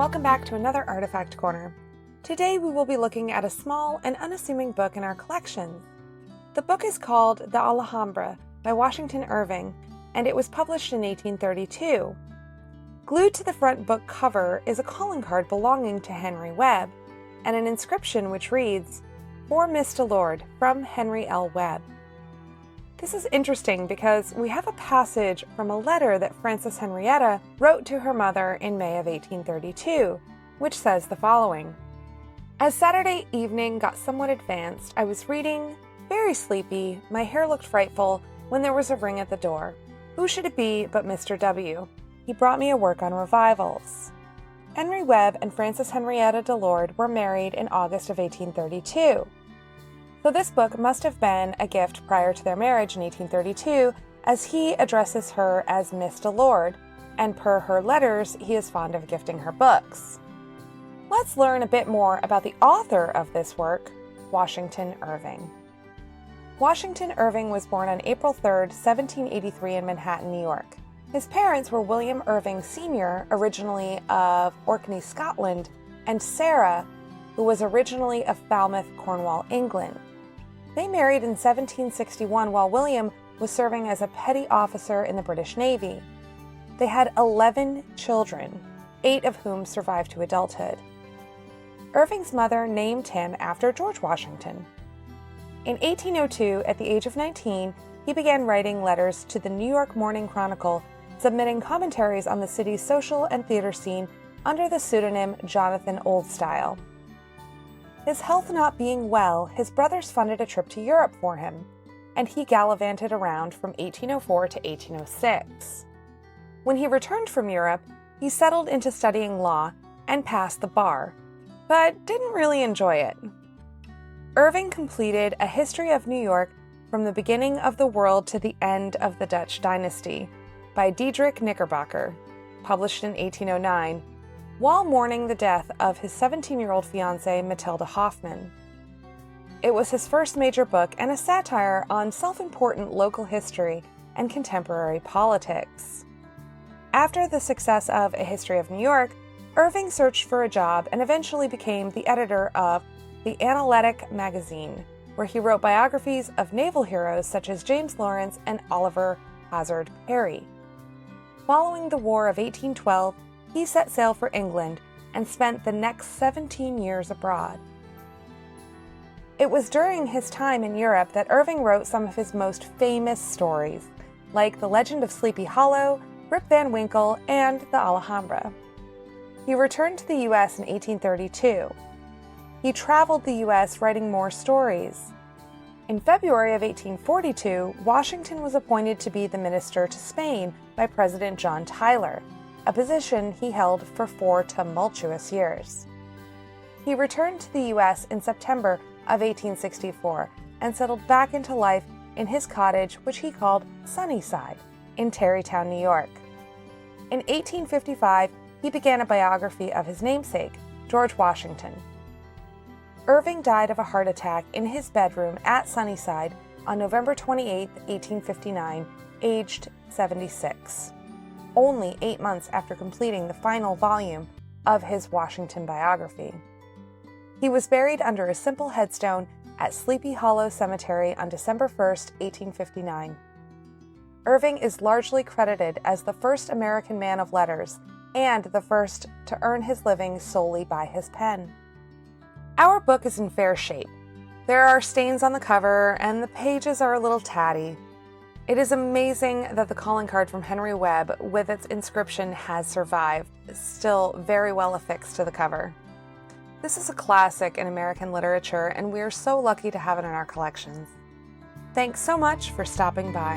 welcome back to another Artifact Corner. Today we will be looking at a small and unassuming book in our collections. The book is called The Alhambra by Washington Irving, and it was published in 1832. Glued to the front book cover is a calling card belonging to Henry Webb, and an inscription which reads, "For Miss Delord, from Henry L. Webb." This is interesting because we have a passage from a letter that Frances Henrietta wrote to her mother in May of 1832, which says the following. "As Saturday evening got somewhat advanced, I was reading, very sleepy, my hair looked frightful, when there was a ring at the door. Who should it be but Mr. W.? He brought me a work on revivals." Henry Webb and Frances Henrietta Delord were married in August of 1832. So this book must have been a gift prior to their marriage in 1832, as he addresses her as Miss Delord, and per her letters, he is fond of gifting her books. Let's learn a bit more about the author of this work, Washington Irving. Washington Irving was born on April 3, 1783 in Manhattan, New York. His parents were William Irving Sr., originally of Orkney, Scotland, and Sarah, who was originally of Falmouth, Cornwall, England. They married in 1761 while William was serving as a petty officer in the British Navy. They had 11 children, 8 of whom survived to adulthood. Irving's mother named him after George Washington. In 1802, at the age of 19, he began writing letters to the New York Morning Chronicle, submitting commentaries on the city's social and theater scene under the pseudonym Jonathan Oldstyle. His health not being well, his brothers funded a trip to Europe for him, and he gallivanted around from 1804 to 1806. When he returned from Europe, he settled into studying law and passed the bar, but didn't really enjoy it. Irving completed A History of New York from the Beginning of the World to the End of the Dutch Dynasty by Diedrich Knickerbocker, published in 1809, while mourning the death of his 17-year-old fiancée, Matilda Hoffman. It was his first major book and a satire on self-important local history and contemporary politics. After the success of A History of New York, Irving searched for a job and eventually became the editor of The Analytic magazine, where he wrote biographies of naval heroes such as James Lawrence and Oliver Hazard Perry. Following the War of 1812, he set sail for England and spent the next 17 years abroad. It was during his time in Europe that Irving wrote some of his most famous stories, like The Legend of Sleepy Hollow, Rip Van Winkle, and The Alhambra. He returned to the U.S. in 1832. He traveled the U.S. writing more stories. In February of 1842, Washington was appointed to be the minister to Spain by President John Tyler, a position he held for 4 tumultuous years. He returned to the U.S. in September of 1864 and settled back into life in his cottage, which he called Sunnyside, in Tarrytown, New York. In 1855, he began a biography of his namesake, George Washington. Irving died of a heart attack in his bedroom at Sunnyside on November 28, 1859, aged 76. Only 8 months after completing the final volume of his Washington biography. He was buried under a simple headstone at Sleepy Hollow Cemetery on December 1, 1859. Irving is largely credited as the first American man of letters and the first to earn his living solely by his pen. Our book is in fair shape. There are stains on the cover and the pages are a little tatty. It is amazing that the calling card from Henry Webb with its inscription has survived, still very well affixed to the cover. This is a classic in American literature, and we are so lucky to have it in our collections. Thanks so much for stopping by.